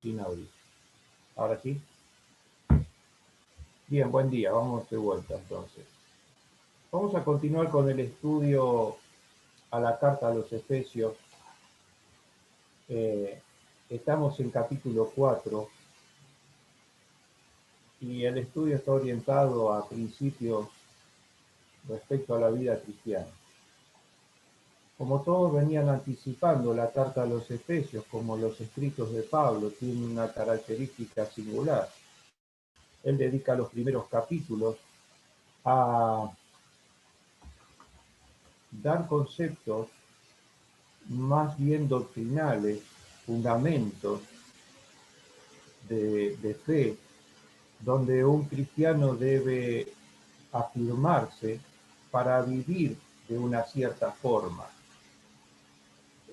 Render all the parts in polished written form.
Sin audio. Ahora sí. Bien, buen día. Vamos de vuelta entonces. Vamos a continuar con el estudio a la carta a los Efesios. Estamos en capítulo 4 y el estudio está orientado a principios respecto a la vida cristiana. Como todos venían anticipando, la carta a los Efesios, como los escritos de Pablo, tiene una característica singular. Él dedica los primeros capítulos a dar conceptos más bien doctrinales, fundamentos de fe, donde un cristiano debe afirmarse para vivir de una cierta forma.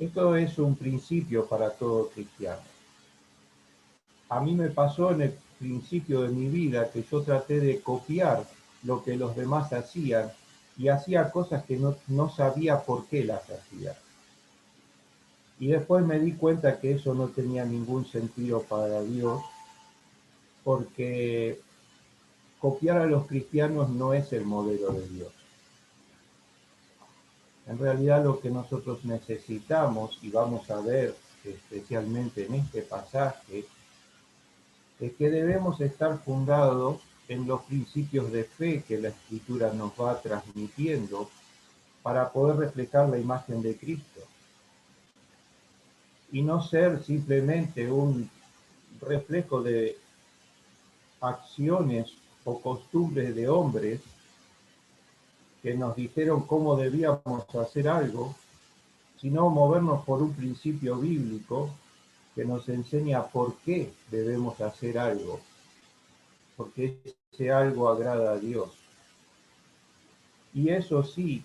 Esto es un principio para todo cristiano. A mí me pasó en el principio de mi vida que yo traté de copiar lo que los demás hacían y hacía cosas que no sabía por qué las hacía. Y después me di cuenta que eso no tenía ningún sentido para Dios, porque copiar a los cristianos no es el modelo de Dios. En realidad lo que nosotros necesitamos, y vamos a ver especialmente en este pasaje, es que debemos estar fundados en los principios de fe que la Escritura nos va transmitiendo para poder reflejar la imagen de Cristo. Y no ser simplemente un reflejo de acciones o costumbres de hombres que nos dijeron cómo debíamos hacer algo, sino movernos por un principio bíblico que nos enseña por qué debemos hacer algo, porque ese algo agrada a Dios. Y eso sí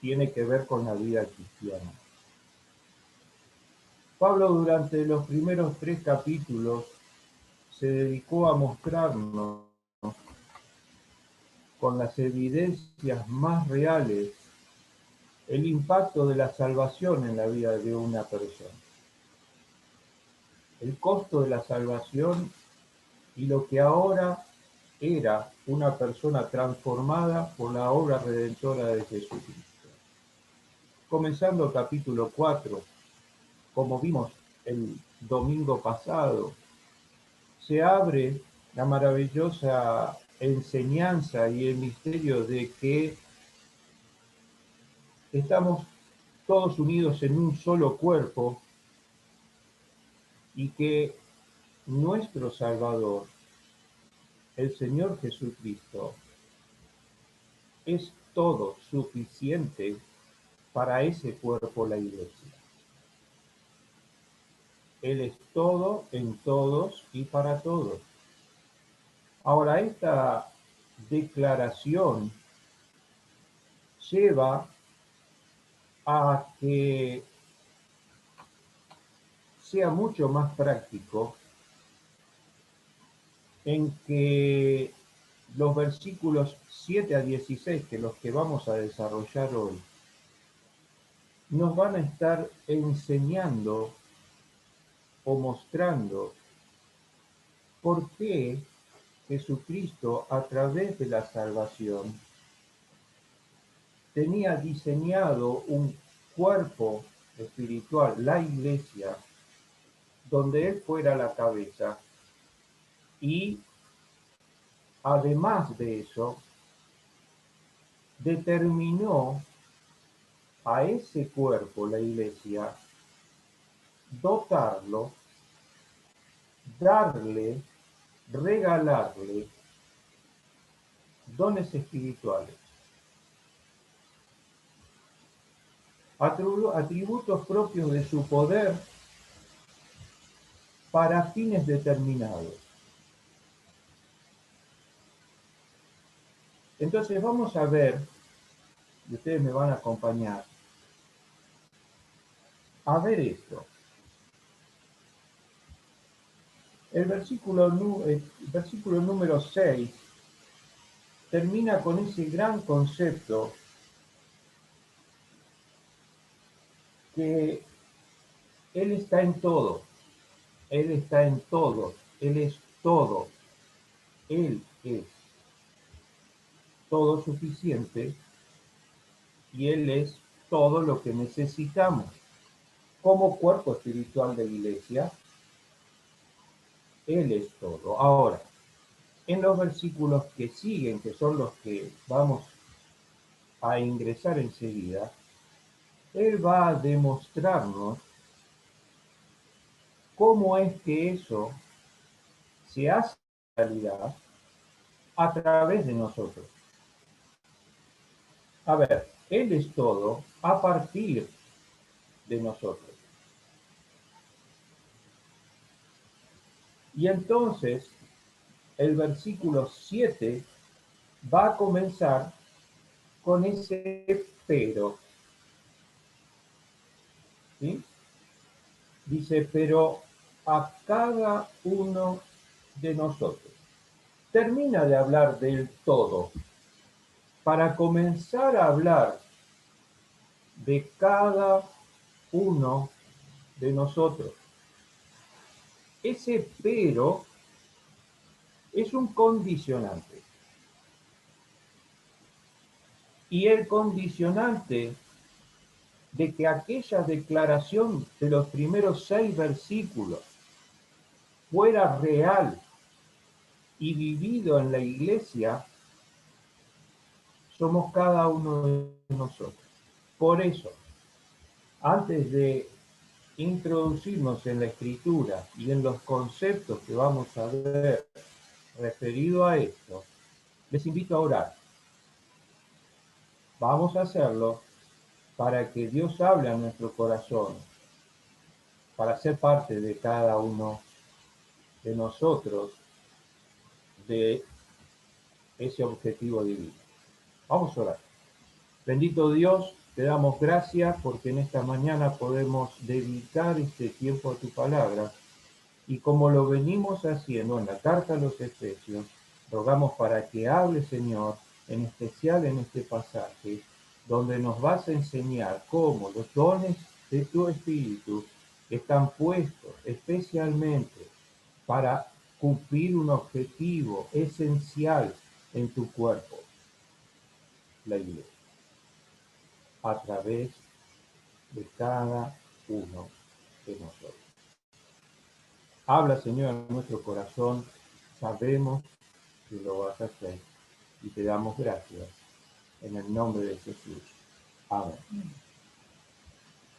tiene que ver con la vida cristiana. Pablo durante los primeros 3 capítulos se dedicó a mostrarnos con las evidencias más reales el impacto de la salvación en la vida de una persona. El costo de la salvación y lo que ahora era una persona transformada por la obra redentora de Jesucristo. Comenzando el capítulo 4, como vimos el domingo pasado, se abre la maravillosa enseñanza y el misterio de que estamos todos unidos en un solo cuerpo y que nuestro Salvador, el Señor Jesucristo, es todo suficiente para ese cuerpo, la iglesia. Él es todo en todos y para todos. Ahora, esta declaración lleva a que sea mucho más práctico en que los versículos 7 a 16, que los que vamos a desarrollar hoy, nos van a estar enseñando o mostrando por qué Jesucristo, a través de la salvación, tenía diseñado un cuerpo espiritual, la iglesia, donde Él fuera la cabeza, y además de eso, determinó a ese cuerpo, la iglesia, dotarlo, darle, regalarle dones espirituales, atributos propios de su poder para fines determinados. Entonces vamos a ver, y ustedes me van a acompañar, a ver esto. El versículo número 6 termina con ese gran concepto que Él está en todo. Él está en todo, Él es todo, Él es todo suficiente y Él es todo lo que necesitamos. Como cuerpo espiritual de la iglesia, Él es todo. Ahora, en los versículos que siguen, que son los que vamos a ingresar enseguida, Él va a demostrarnos cómo es que eso se hace realidad a través de nosotros. A ver, Él es todo a partir de nosotros. Y entonces el versículo 7 va a comenzar con ese pero. ¿Sí? Dice, pero a cada uno de nosotros. Termina de hablar del todo para comenzar a hablar de cada uno de nosotros. Ese pero es un condicionante. Y el condicionante de que aquella declaración de los primeros 6 versículos fuera real y vivido en la iglesia, somos cada uno de nosotros. Por eso, antes de introducirnos en la escritura y en los conceptos que vamos a ver referido a esto, les invito a orar. Vamos a hacerlo para que Dios hable a nuestro corazón, para ser parte de cada uno de nosotros, de ese objetivo divino. Vamos a orar. Bendito Dios, te damos gracias porque en esta mañana podemos dedicar este tiempo a tu palabra y como lo venimos haciendo en la carta a los Efesios, rogamos para que hable, Señor, en especial en este pasaje, donde nos vas a enseñar cómo los dones de tu Espíritu están puestos especialmente para cumplir un objetivo esencial en tu cuerpo, la iglesia, a través de cada uno de nosotros. Habla, Señor, en nuestro corazón, sabemos que lo vas a hacer y te damos gracias en el nombre de Jesús. Amén.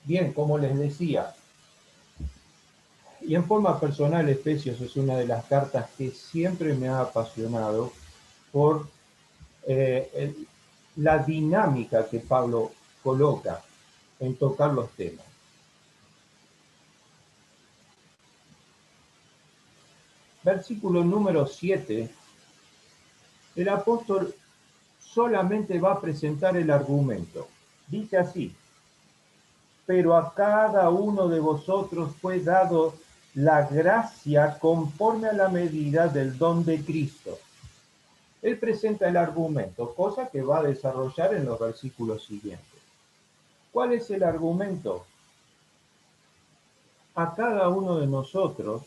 Bien, como les decía, y en forma personal, Efesios es una de las cartas que siempre me ha apasionado por la dinámica que Pablo coloca en tocar los temas. Versículo número 7, el apóstol solamente va a presentar el argumento. Dice así, pero a cada uno de vosotros fue dado la gracia conforme a la medida del don de Cristo. Él presenta el argumento, cosa que va a desarrollar en los versículos siguientes. ¿Cuál es el argumento? A cada uno de nosotros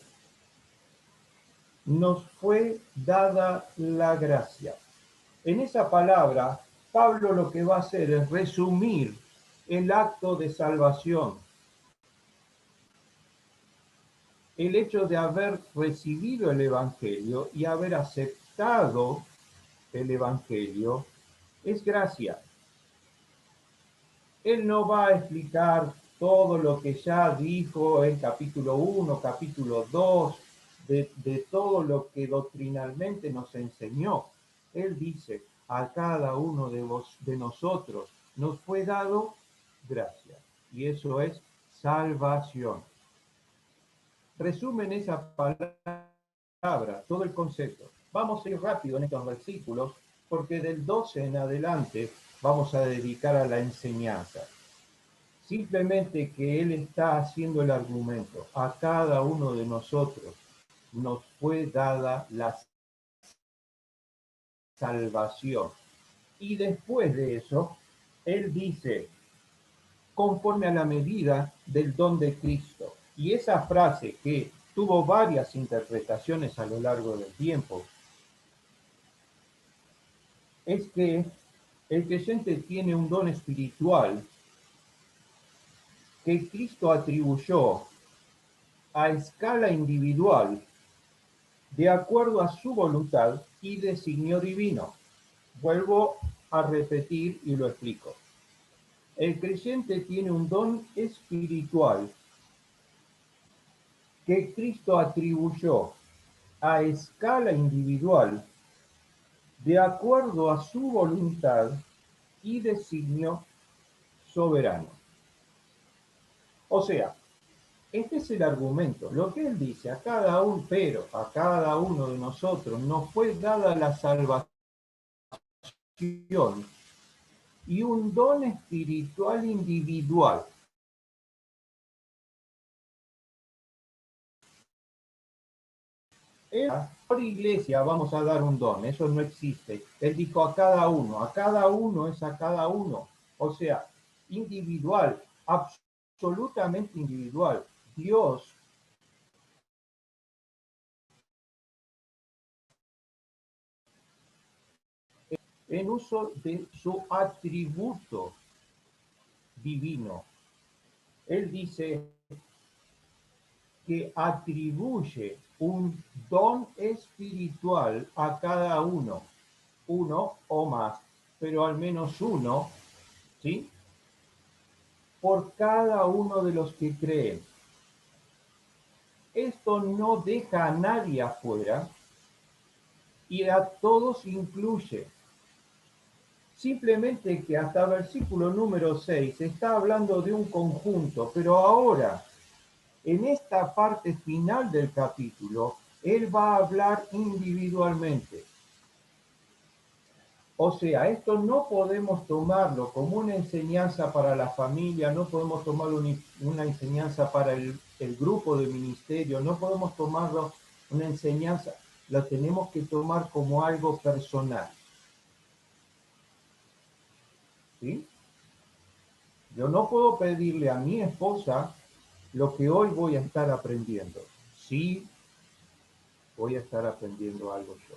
nos fue dada la gracia. En esa palabra, Pablo lo que va a hacer es resumir el acto de salvación. El hecho de haber recibido el Evangelio y haber aceptado el Evangelio es gracia. Él no va a explicar todo lo que ya dijo en capítulo 1, capítulo 2, de todo lo que doctrinalmente nos enseñó. Él dice, a cada uno de nosotros nos fue dado gracia. Y eso es salvación. Resumen esa palabra, todo el concepto. Vamos a ir rápido en estos versículos porque del 12 en adelante vamos a dedicar a la enseñanza. Simplemente que él está haciendo el argumento. A cada uno de nosotros nos fue dada la salvación. Y después de eso, él dice, conforme a la medida del don de Cristo. Y esa frase que tuvo varias interpretaciones a lo largo del tiempo. Es que el creyente tiene un don espiritual que Cristo atribuyó a escala individual de acuerdo a su voluntad y designio divino. Vuelvo a repetir y lo explico. El creyente tiene un don espiritual que Cristo atribuyó a escala individual de acuerdo a su voluntad y designio soberano. O sea, este es el argumento. Lo que él dice, a cada uno, pero a cada uno de nosotros nos fue dada la salvación y un don espiritual individual. Por iglesia vamos a dar un don, eso no existe. Él dijo a cada uno es a cada uno. O sea, individual, absolutamente individual. Dios en uso de su atributo divino. Él dice que atribuye un don espiritual a cada uno o más, pero al menos uno, ¿sí? Por cada uno de los que creen. Esto no deja a nadie afuera y a todos incluye. Simplemente que hasta versículo número 6 está hablando de un conjunto, pero ahora, en esta parte final del capítulo, él va a hablar individualmente. O sea, esto no podemos tomarlo como una enseñanza para la familia, no podemos tomarlo una enseñanza para el grupo de ministerio, no podemos tomarlo una enseñanza, lo tenemos que tomar como algo personal. ¿Sí? Yo no puedo pedirle a mi esposa lo que hoy voy a estar aprendiendo. Sí, voy a estar aprendiendo algo yo.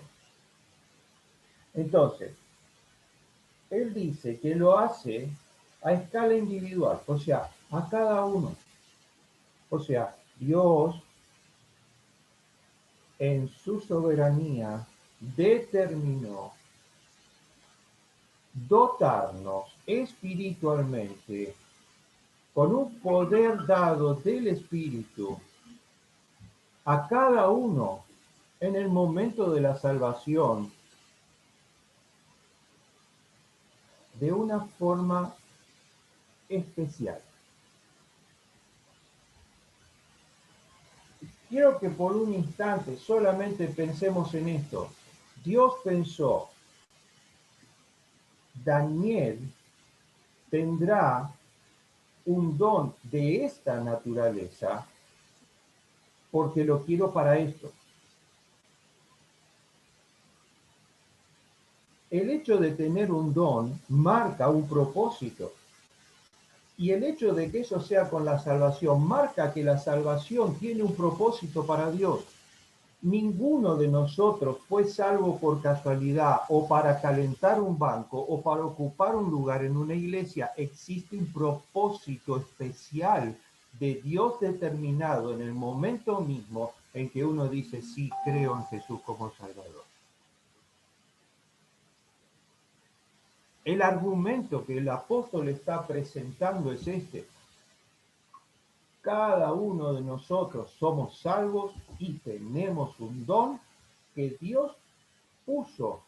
Entonces, él dice que lo hace a escala individual, o sea, a cada uno. O sea, Dios en su soberanía determinó dotarnos espiritualmente con un poder dado del Espíritu a cada uno en el momento de la salvación de una forma especial. Quiero que por un instante solamente pensemos en esto. Dios pensó, Daniel tendrá un don de esta naturaleza porque lo quiero para esto. El hecho de tener un don marca un propósito. Y el hecho de que eso sea con la salvación marca que la salvación tiene un propósito para Dios. Ninguno de nosotros fue salvo por casualidad o para calentar un banco o para ocupar un lugar en una iglesia. Existe un propósito especial de Dios determinado en el momento mismo en que uno dice, sí, creo en Jesús como Salvador. El argumento que el apóstol está presentando es este. Cada uno de nosotros somos salvos y tenemos un don que Dios puso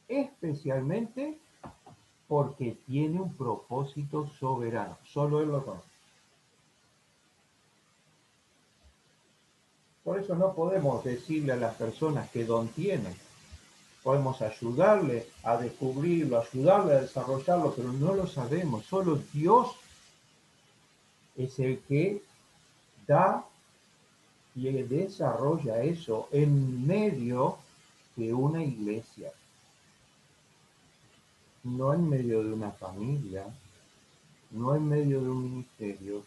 especialmente porque tiene un propósito soberano. Solo Él lo conoce. Por eso no podemos decirle a las personas qué don tienen. Podemos ayudarle a descubrirlo, ayudarle a desarrollarlo, pero no lo sabemos. Solo Dios es el que da y desarrolla eso en medio de una iglesia. No en medio de una familia, no en medio de un ministerio,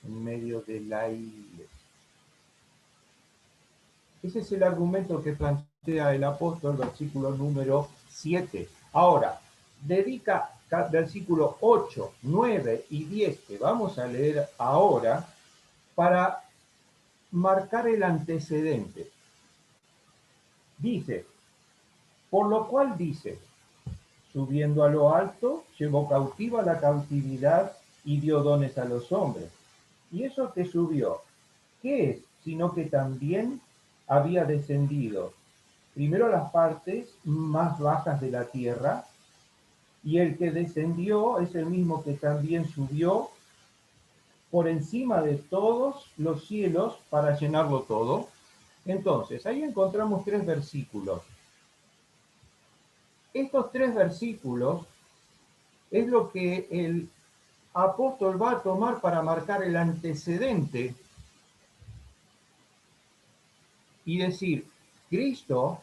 en medio de la iglesia. Ese es el argumento que plantea el apóstol, versículo número 7. Ahora, dedica versículo 8, 9 y 10, que vamos a leer ahora, para marcar el antecedente. Dice, por lo cual dice, subiendo a lo alto, llevó cautiva la cautividad y dio dones a los hombres. Y eso que subió, ¿qué es? Sino que también había descendido primero a las partes más bajas de la tierra, y el que descendió es el mismo que también subió por encima de todos los cielos para llenarlo todo. Entonces, ahí encontramos tres versículos. Estos tres versículos es lo que el apóstol va a tomar para marcar el antecedente y decir, Cristo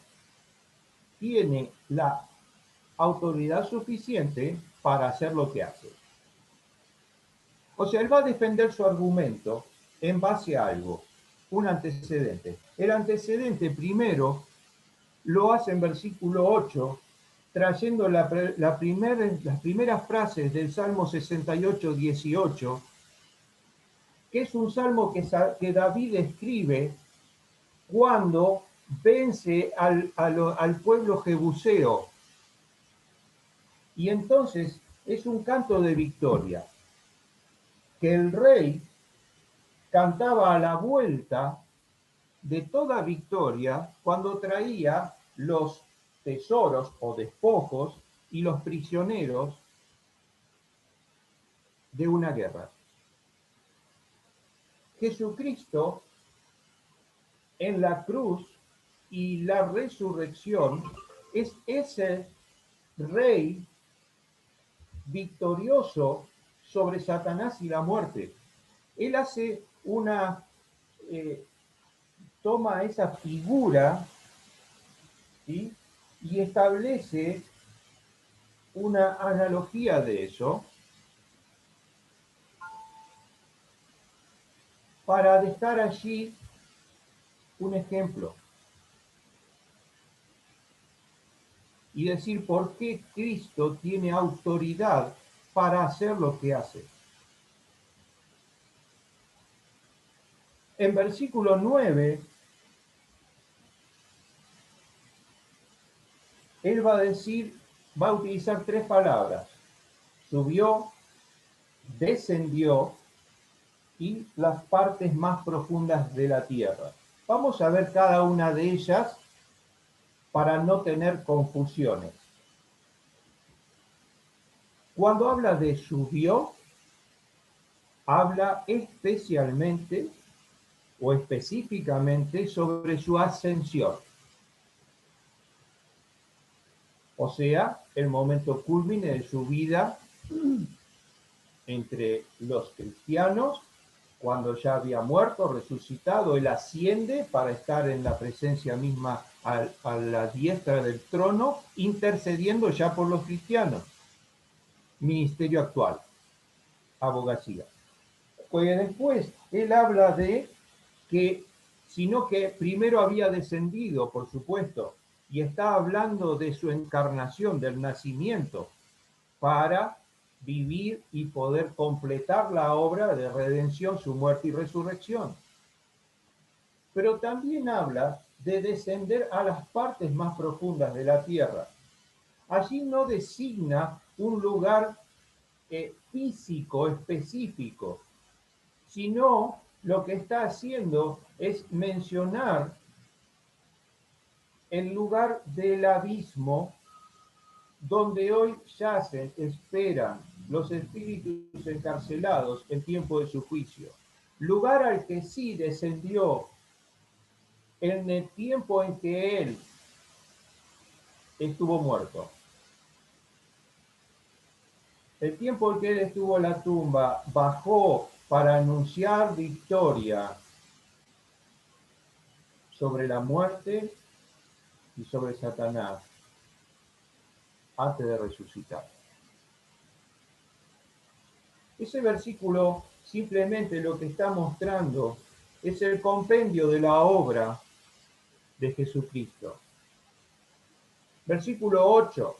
tiene la autoridad suficiente para hacer lo que hace. O sea, él va a defender su argumento en base a algo, un antecedente. El antecedente primero lo hace en versículo 8, trayendo las primeras frases del Salmo 68, 18, que es un salmo que David escribe cuando vence al pueblo jebuseo. Y entonces es un canto de victoria, que el rey cantaba a la vuelta de toda victoria cuando traía los tesoros o despojos y los prisioneros de una guerra. Jesucristo en la cruz y la resurrección es ese rey victorioso sobre Satanás y la muerte. Él hace toma esa figura, ¿sí? Y establece una analogía de eso para dejar allí un ejemplo y decir por qué Cristo tiene autoridad para hacer lo que hace. En versículo 9, él va a decir, va a utilizar tres palabras: subió, descendió y las partes más profundas de la tierra. Vamos a ver cada una de ellas para no tener confusiones. Cuando habla de subió, habla especialmente o específicamente sobre su ascensión. O sea, el momento culmine de su vida entre los cristianos, cuando ya había muerto, resucitado, él asciende para estar en la presencia misma a la diestra del trono, intercediendo ya por los cristianos. Ministerio actual, abogacía. Pues después él habla de que, sino que primero había descendido, por supuesto, y está hablando de su encarnación, del nacimiento, para vivir y poder completar la obra de redención, su muerte y resurrección. Pero también habla de descender a las partes más profundas de la tierra. Allí no designa un lugar físico específico, sino lo que está haciendo es mencionar el lugar del abismo donde hoy yacen, esperan los espíritus encarcelados en tiempo de su juicio. Lugar al que sí descendió en el tiempo en que él estuvo muerto. El tiempo en que él estuvo en la tumba, bajó para anunciar victoria sobre la muerte y sobre Satanás antes de resucitar. Ese versículo simplemente lo que está mostrando es el compendio de la obra de Jesucristo. Versículo 8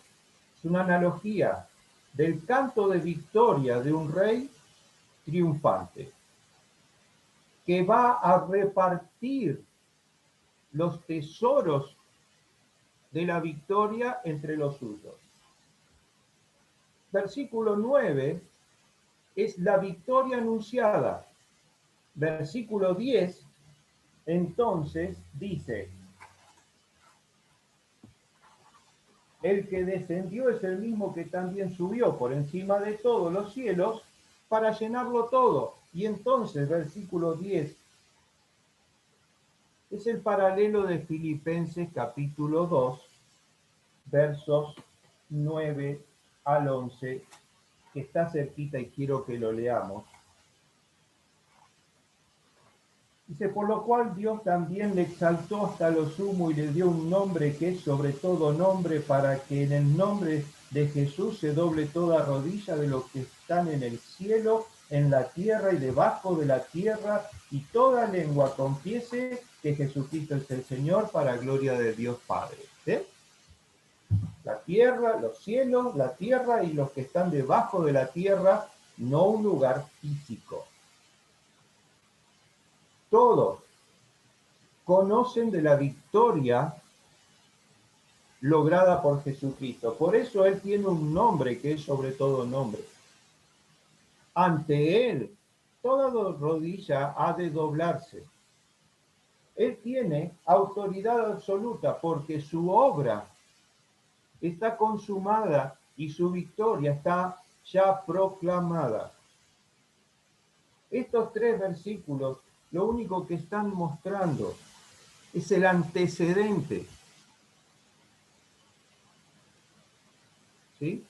es una analogía del canto de victoria de un rey triunfante que va a repartir los tesoros de la victoria entre los suyos. Versículo 9 es la victoria anunciada. Versículo 10, entonces, dice: el que descendió es el mismo que también subió por encima de todos los cielos para llenarlo todo. Y entonces, versículo 10, es el paralelo de Filipenses capítulo 2, versos 9 al 11, que está cerquita y quiero que lo leamos. Dice: por lo cual Dios también le exaltó hasta lo sumo y le dio un nombre que es sobre todo nombre, para que en el nombre de Jesús se doble toda rodilla de los que están en el cielo, en la tierra y debajo de la tierra, y toda lengua confiese que Jesucristo es el Señor, para gloria de Dios Padre. ¿Sí? La tierra, los cielos, la tierra y los que están debajo de la tierra, no un lugar físico. Todos conocen de la victoria lograda por Jesucristo. Por eso Él tiene un nombre que es sobre todo nombre. Ante Él, toda rodilla ha de doblarse. Él tiene autoridad absoluta porque su obra está consumada y su victoria está ya proclamada. Estos tres versículos lo único que están mostrando es el antecedente. ¿Sí?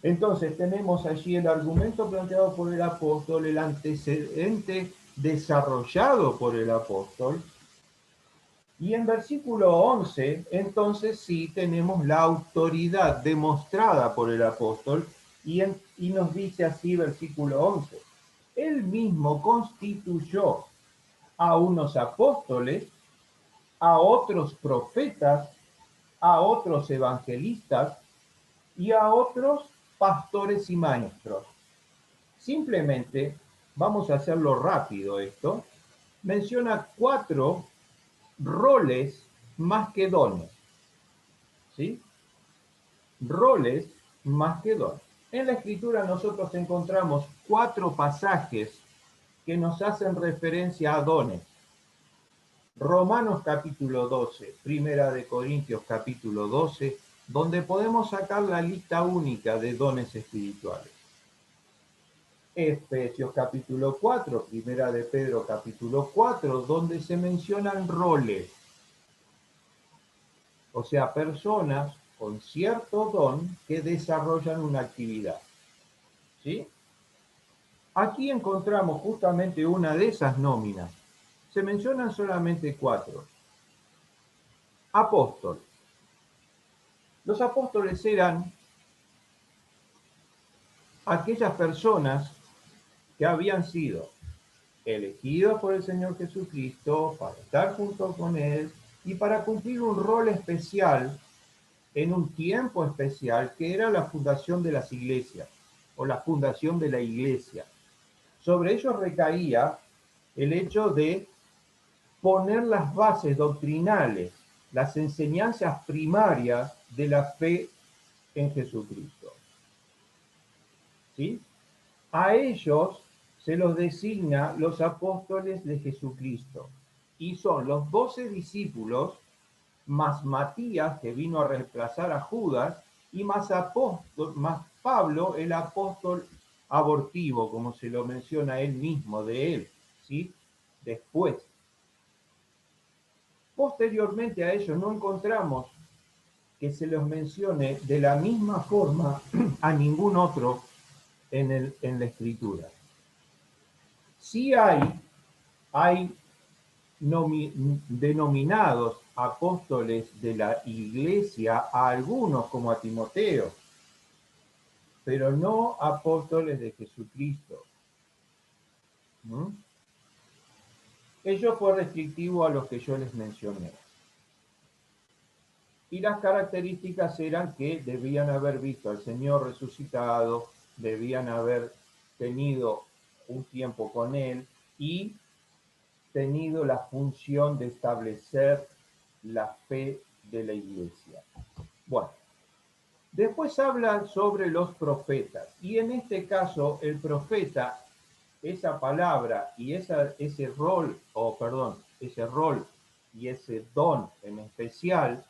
Entonces tenemos allí el argumento planteado por el apóstol, el antecedente desarrollado por el apóstol. Y en versículo 11, entonces sí tenemos la autoridad demostrada por el apóstol y nos dice así versículo 11. Él mismo constituyó a unos apóstoles, a otros profetas, a otros evangelistas y a otros pastores y maestros. Simplemente, vamos a hacerlo rápido esto, menciona 4 roles más que dones. ¿Sí? Roles más que dones. En la Escritura nosotros encontramos 4 pasajes que nos hacen referencia a dones. Romanos capítulo 12, Primera de Corintios capítulo 12, donde podemos sacar la lista única de dones espirituales. Efesios capítulo 4, Primera de Pedro capítulo 4, donde se mencionan roles. O sea, personas con cierto don que desarrollan una actividad. ¿Sí? Aquí encontramos justamente una de esas nóminas. Se mencionan solamente 4. Apóstol. Los apóstoles eran aquellas personas que habían sido elegidos por el Señor Jesucristo para estar junto con Él y para cumplir un rol especial en un tiempo especial que era la fundación de las iglesias o la fundación de la iglesia. Sobre ellos recaía el hecho de poner las bases doctrinales, las enseñanzas primarias de la fe en Jesucristo. ¿Sí? A ellos se los designa los apóstoles de Jesucristo y son los 12 discípulos más Matías, que vino a reemplazar a Judas, y más Pablo, el apóstol abortivo, como se lo menciona él mismo de él, ¿sí? Después. Posteriormente a ellos no encontramos que se los mencione de la misma forma a ningún otro en la Escritura. Sí hay denominados apóstoles de la iglesia a algunos como a Timoteo, pero no apóstoles de Jesucristo. Ello fue restrictivo a los que yo les mencioné. Y las características eran que debían haber visto al Señor resucitado, debían haber tenido un tiempo con Él y tenido la función de establecer la fe de la iglesia. Bueno, después habla sobre los profetas y en este caso el profeta, esa palabra y ese rol, ese rol y ese don en especial,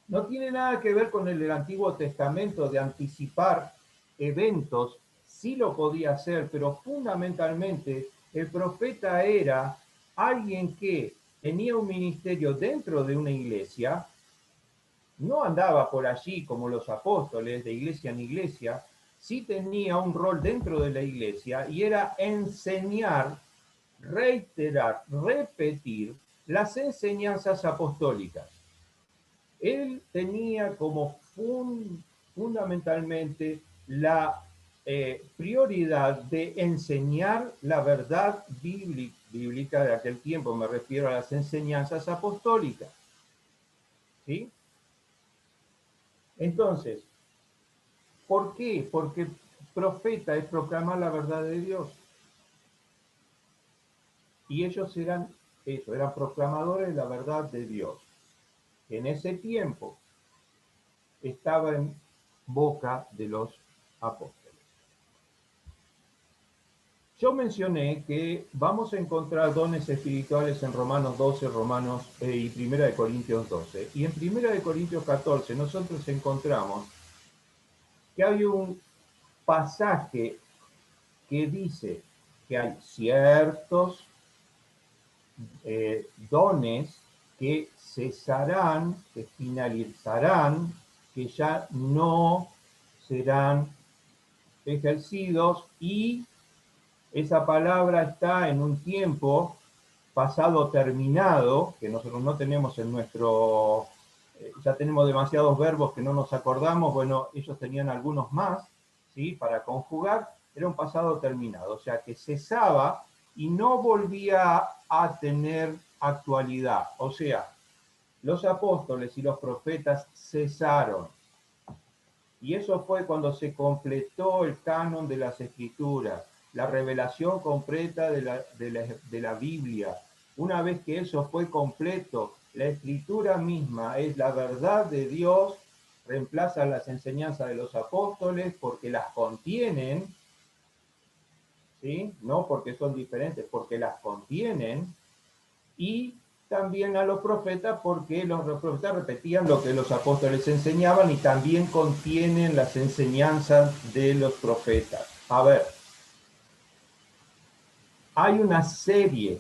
no tiene nada que ver con el Antiguo Testamento de anticipar eventos, sí lo podía hacer, pero fundamentalmente el profeta era alguien que tenía un ministerio dentro de una iglesia, no andaba por allí como los apóstoles de iglesia en iglesia, sí tenía un rol dentro de la iglesia y era enseñar, reiterar, repetir las enseñanzas apostólicas. Él tenía como fundamentalmente la prioridad de enseñar la verdad bíblica de aquel tiempo, me refiero a las enseñanzas apostólicas. ¿Sí? Entonces, ¿por qué? Porque profeta es proclamar la verdad de Dios. Y ellos eran eso, eran proclamadores de la verdad de Dios. En ese tiempo estaba en boca de los apóstoles. Yo mencioné que vamos a encontrar dones espirituales en Romanos 12, y 1 de Corintios 12. Y en 1 de Corintios 14 nosotros encontramos que hay un pasaje que dice que hay ciertos dones que cesarán, que finalizarán, que ya no serán ejercidos, y esa palabra está en un tiempo pasado terminado, que nosotros no tenemos en nuestro, ya tenemos demasiados verbos que no nos acordamos, bueno, ellos tenían algunos más, ¿sí? Para conjugar, era un pasado terminado, o sea que cesaba y no volvía a tener actualidad, o sea, los apóstoles y los profetas cesaron. Y eso fue cuando se completó el canon de las escrituras, la revelación completa de la Biblia. Una vez que eso fue completo, la escritura misma es la verdad de Dios, reemplaza las enseñanzas de los apóstoles porque las contienen, ¿sí? No porque son diferentes, porque las contienen, y también a los profetas porque los profetas repetían lo que los apóstoles enseñaban y también contienen las enseñanzas de los profetas. A ver, hay una serie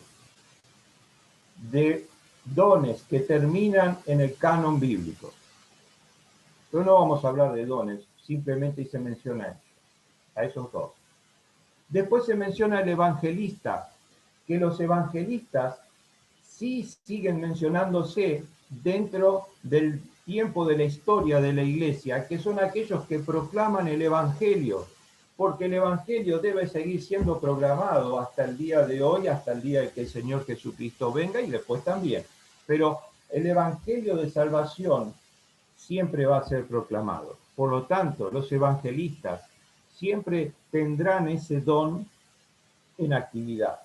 de dones que terminan en el canon bíblico. Pero no vamos a hablar de dones, simplemente se menciona a esos dos. Después se menciona el evangelista, que los evangelistas sí siguen mencionándose dentro del tiempo de la historia de la iglesia, que son aquellos que proclaman el evangelio, porque el evangelio debe seguir siendo proclamado hasta el día de hoy, hasta el día de que el Señor Jesucristo venga y después también. Pero el evangelio de salvación siempre va a ser proclamado. Por lo tanto, los evangelistas siempre tendrán ese don en actividad.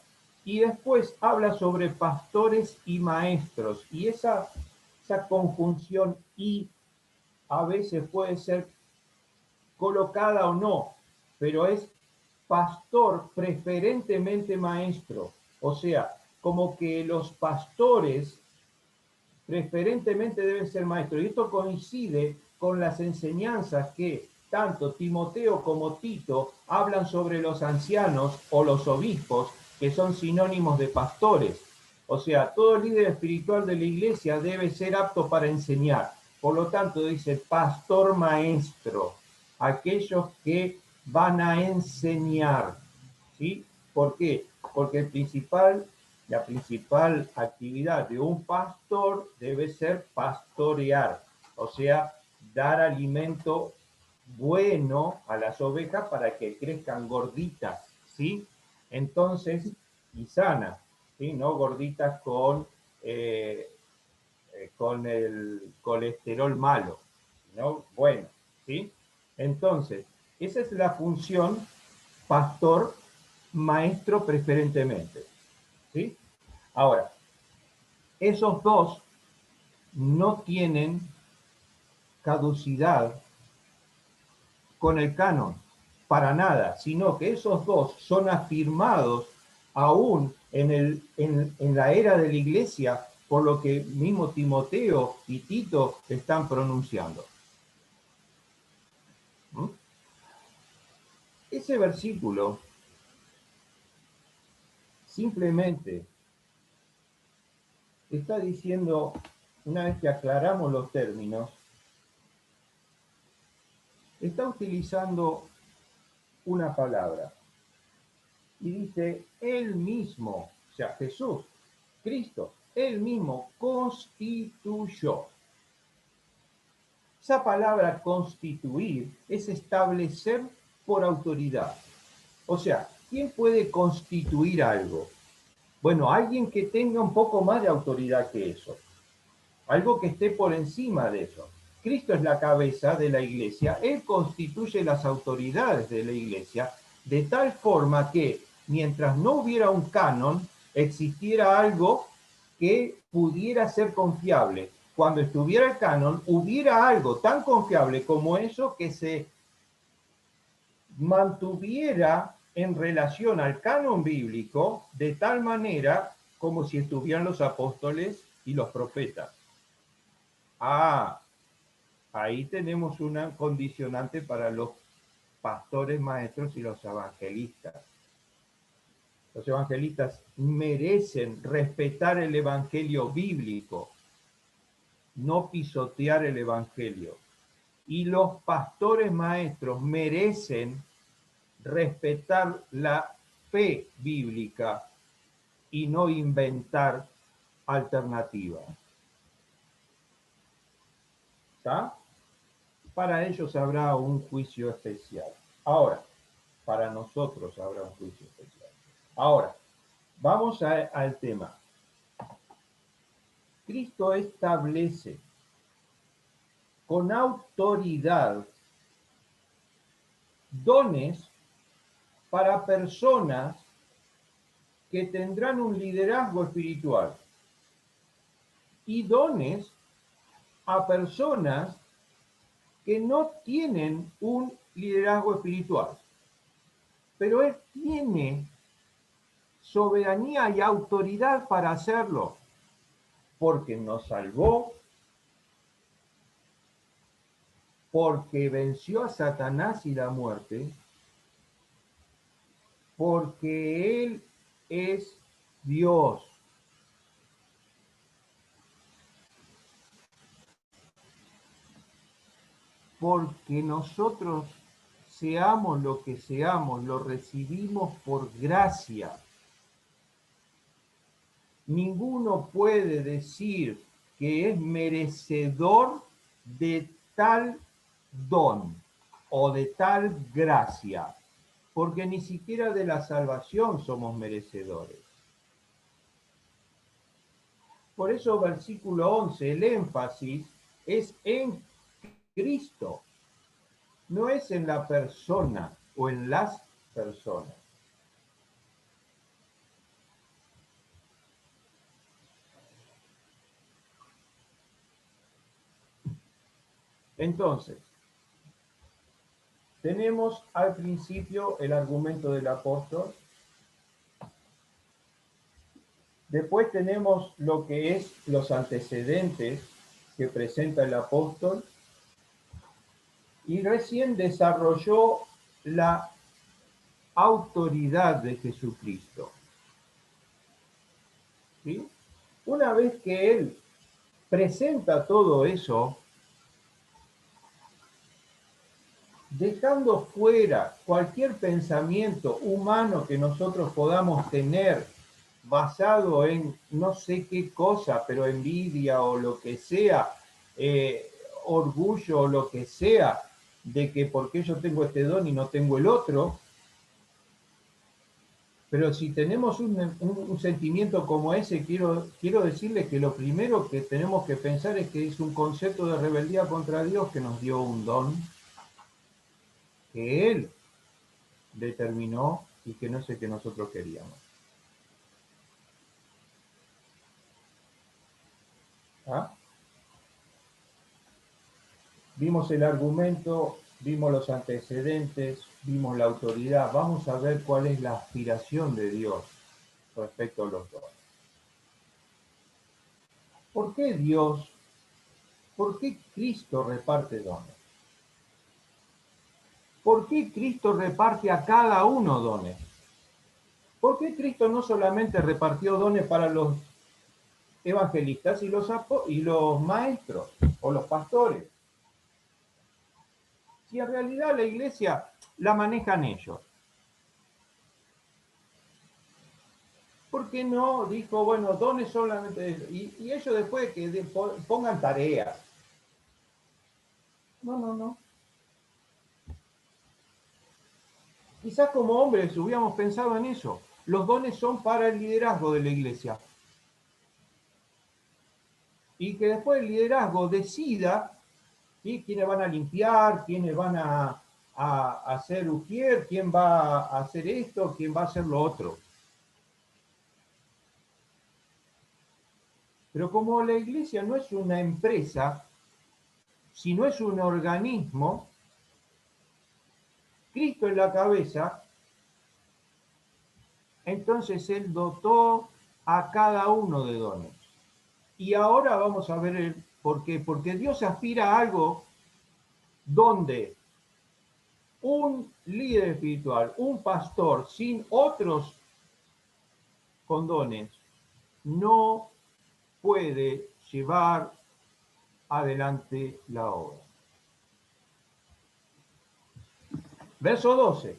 Y después habla sobre pastores y maestros. Y esa conjunción y a veces puede ser colocada o no, pero es pastor, preferentemente maestro. O sea, como que los pastores preferentemente deben ser maestros. Y esto coincide con las enseñanzas que tanto Timoteo como Tito hablan sobre los ancianos o los obispos, que son sinónimos de pastores. O sea, todo líder espiritual de la iglesia debe ser apto para enseñar. Por lo tanto, dice pastor maestro, aquellos que van a enseñar. ¿Sí? ¿Por qué? Porque la principal actividad de un pastor debe ser pastorear, o sea, dar alimento bueno a las ovejas para que crezcan gorditas, ¿sí? Entonces, y sanas, ¿sí? No gorditas con con el colesterol malo, ¿no? Bueno, ¿sí? Entonces, esa es la función pastor, maestro preferentemente, ¿sí? Ahora, esos dos no tienen caducidad con el canon, para nada, sino que esos dos son afirmados aún en la era de la iglesia, por lo que mismo Timoteo y Tito están pronunciando. ¿Mm? Ese versículo simplemente está diciendo, una vez que aclaramos los términos, está utilizando una palabra y dice, él mismo, o sea, Jesús, Cristo, él mismo constituyó. Esa palabra constituir es establecer por autoridad. O sea, ¿quién puede constituir algo? Bueno, alguien que tenga un poco más de autoridad que eso. Algo que esté por encima de eso. Cristo es la cabeza de la iglesia. Él constituye las autoridades de la iglesia de tal forma que mientras no hubiera un canon, existiera algo que pudiera ser confiable. Cuando estuviera el canon, hubiera algo tan confiable como eso que se mantuviera en relación al canon bíblico de tal manera como si estuvieran los apóstoles y los profetas. Ah, ahí tenemos una condicionante para los pastores, maestros y los evangelistas. Los evangelistas merecen respetar el evangelio bíblico, no pisotear el evangelio. Y los pastores maestros merecen respetar la fe bíblica y no inventar alternativas. ¿Está? Para ellos habrá un juicio especial. Ahora, para nosotros habrá un juicio especial. Ahora, vamos al tema. Cristo establece con autoridad dones para personas que tendrán un liderazgo espiritual y dones a personas que no tienen un liderazgo espiritual. Pero Él tiene soberanía y autoridad para hacerlo, porque nos salvó, porque venció a Satanás y la muerte, porque Él es Dios. Porque nosotros seamos lo que seamos, lo recibimos por gracia. Ninguno puede decir que es merecedor de tal don o de tal gracia, porque ni siquiera de la salvación somos merecedores. Por eso, versículo 11, el énfasis es en Cristo, no es en la persona o en las personas. Entonces, tenemos al principio el argumento del apóstol. Después tenemos lo que es los antecedentes que presenta el apóstol. Y recién desarrolló la autoridad de Jesucristo. ¿Sí? Una vez que él presenta todo eso, dejando fuera cualquier pensamiento humano que nosotros podamos tener basado en no sé qué cosa, pero envidia o lo que sea, orgullo o lo que sea, de que porque yo tengo este don y no tengo el otro, Pero si tenemos un sentimiento como ese, quiero decirles que lo primero que tenemos que pensar es que es un concepto de rebeldía contra Dios que nos dio un don que Él determinó y que no es el que nosotros queríamos. ¿Ah? Vimos el argumento, vimos los antecedentes, vimos la autoridad. Vamos a ver cuál es la aspiración de Dios respecto a los dones. ¿Por qué Dios, por qué Cristo reparte dones? ¿Por qué Cristo reparte a cada uno dones? ¿Por qué Cristo no solamente repartió dones para los evangelistas y los maestros o los pastores? Si en realidad la iglesia la manejan ellos. ¿Por qué no dijo, bueno, dones solamente eso? Y ellos después que pongan tareas. No, no, no. Quizás como hombres hubiéramos pensado en eso. Los dones son para el liderazgo de la iglesia. Y que después el liderazgo decida, ¿sí?, quiénes van a limpiar, quiénes van a hacer ujier, quién va a hacer esto, quién va a hacer lo otro. Pero como la iglesia no es una empresa, sino es un organismo, Cristo en la cabeza, entonces Él dotó a cada uno de dones. Y ahora vamos a ver el por qué. Porque Dios aspira a algo donde un líder espiritual, un pastor sin otros condones, no puede llevar adelante la obra. Verso 12.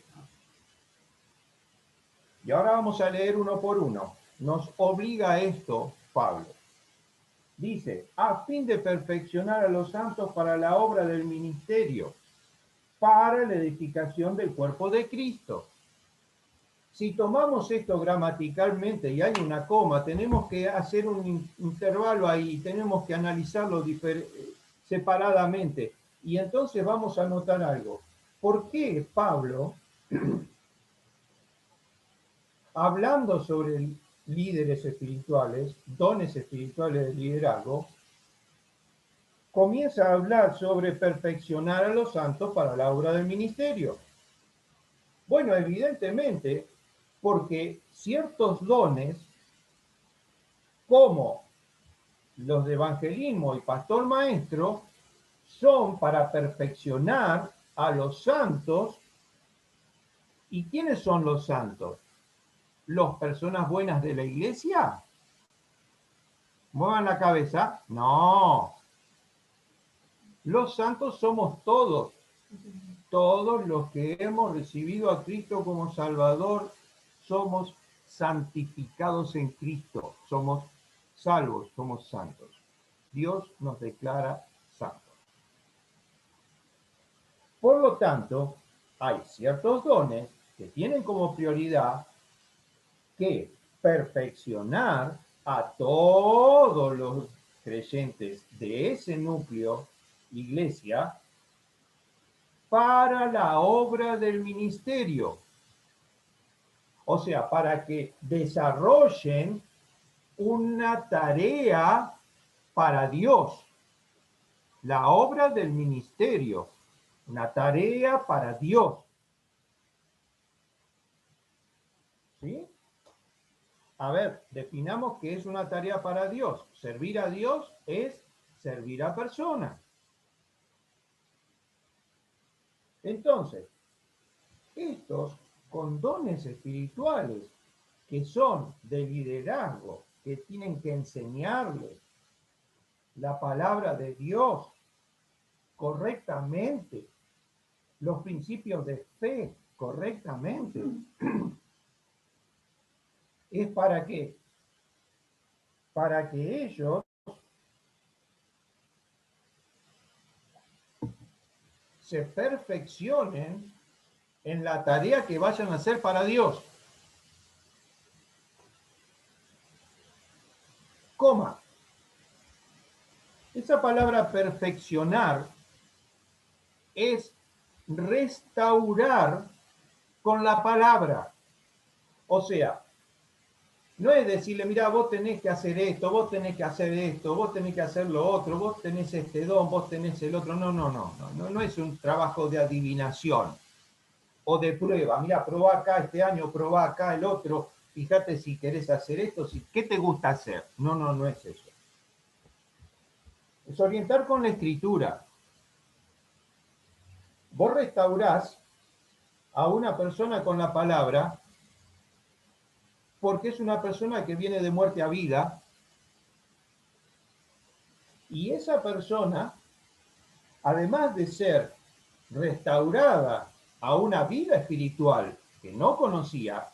Y ahora vamos a leer uno por uno. Nos obliga a esto Pablo. Dice, a fin de perfeccionar a los santos para la obra del ministerio, para la edificación del cuerpo de Cristo. Si tomamos esto gramaticalmente y hay una coma, tenemos que hacer un intervalo ahí, tenemos que analizarlo separadamente. Y entonces vamos a notar algo. ¿Por qué Pablo, hablando sobre líderes espirituales, dones espirituales de liderazgo, comienza a hablar sobre perfeccionar a los santos para la obra del ministerio? Bueno, evidentemente, porque ciertos dones, como los de evangelismo y pastor maestro, son para perfeccionar a los santos. ¿Y quiénes son los santos? ¿Las personas buenas de la iglesia? ¿Muevan la cabeza? No. Los santos somos todos los que hemos recibido a Cristo como Salvador, somos santificados en Cristo, somos salvos, somos santos. Dios nos declara santos. Por lo tanto, hay ciertos dones que tienen como prioridad que perfeccionar a todos los creyentes de ese núcleo, iglesia, para la obra del ministerio. O sea, para que desarrollen una tarea para Dios. La obra del ministerio, una tarea para Dios. ¿Sí? A ver, definamos qué es una tarea para Dios. Servir a Dios es servir a personas. Entonces, estos con dones espirituales que son de liderazgo, que tienen que enseñarles la palabra de Dios correctamente, los principios de fe correctamente, es para qué? Para que ellos se perfeccionen en la tarea que vayan a hacer para Dios. Esa palabra perfeccionar es restaurar con la palabra. O sea, no es decirle, mira, vos tenés que hacer esto, vos tenés que hacer esto, vos tenés que hacer lo otro, vos tenés este don, vos tenés el otro. No es un trabajo de adivinación o de prueba. Mira, probá acá este año, probá acá el otro. Fíjate si querés hacer esto, ¿qué te gusta hacer? No es eso. Es orientar con la escritura. Vos restaurás a una persona con la palabra porque es una persona que viene de muerte a vida y esa persona, además de ser restaurada a una vida espiritual que no conocía,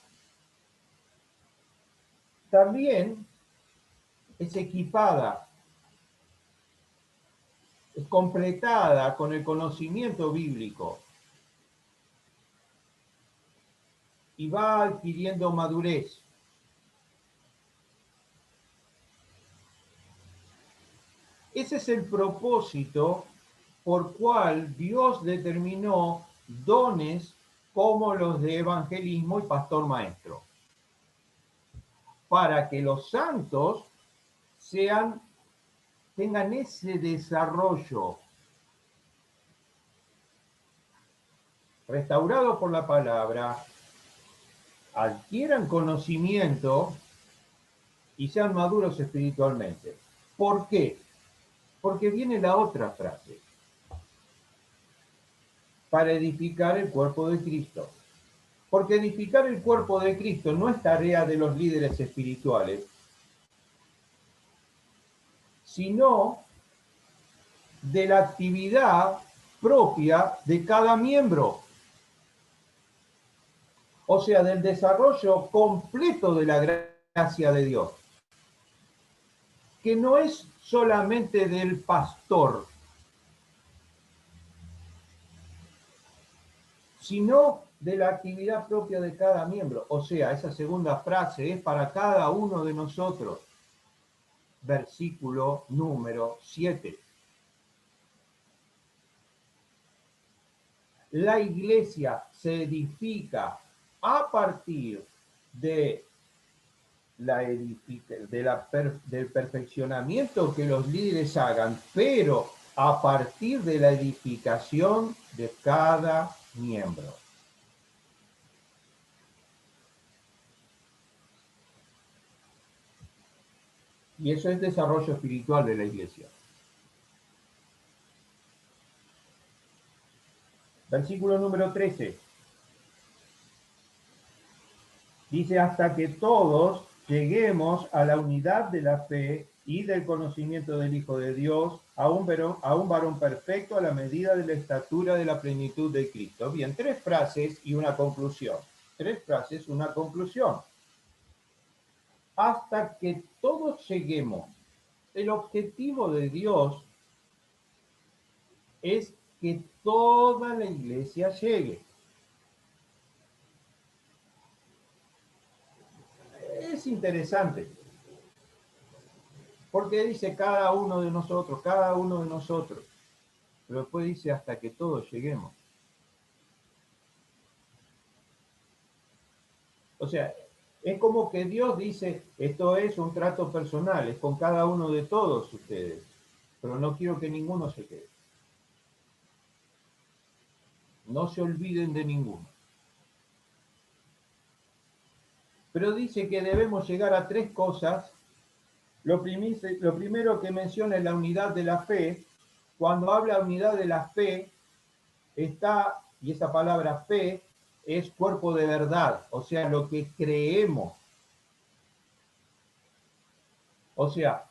también es equipada, es completada con el conocimiento bíblico y va adquiriendo madurez. Ese es el propósito por cual Dios determinó dones como los de evangelismo y pastor maestro, para que los santos tengan ese desarrollo restaurado por la palabra, adquieran conocimiento y sean maduros espiritualmente. ¿Por qué? Porque viene la otra frase, para edificar el cuerpo de Cristo. Porque edificar el cuerpo de Cristo no es tarea de los líderes espirituales, sino de la actividad propia de cada miembro. O sea, del desarrollo completo de la gracia de Dios, que no es solamente del pastor, sino de la actividad propia de cada miembro. O sea, esa segunda frase es para cada uno de nosotros. Versículo número 7. La iglesia se edifica a partir de del perfeccionamiento que los líderes hagan, pero a partir de la edificación de cada miembro. Y eso es desarrollo espiritual de la iglesia. Versículo número 13. Dice, hasta que todos lleguemos a la unidad de la fe y del conocimiento del Hijo de Dios, a un varón perfecto a la medida de la estatura de la plenitud de Cristo. Bien, 3 frases y una conclusión. 3 frases, una conclusión. Hasta que todos lleguemos. El objetivo de Dios es que toda la iglesia llegue. Es interesante, porque dice cada uno de nosotros, pero después dice hasta que todos lleguemos. O sea, es como que Dios dice, esto es un trato personal, es con cada uno de todos ustedes, pero no quiero que ninguno se quede. No se olviden de ninguno. Pero dice que debemos llegar a 3 cosas. Lo primero que menciona es la unidad de la fe. Cuando habla de unidad de la fe, y esa palabra fe es cuerpo de verdad, o sea, lo que creemos. O sea,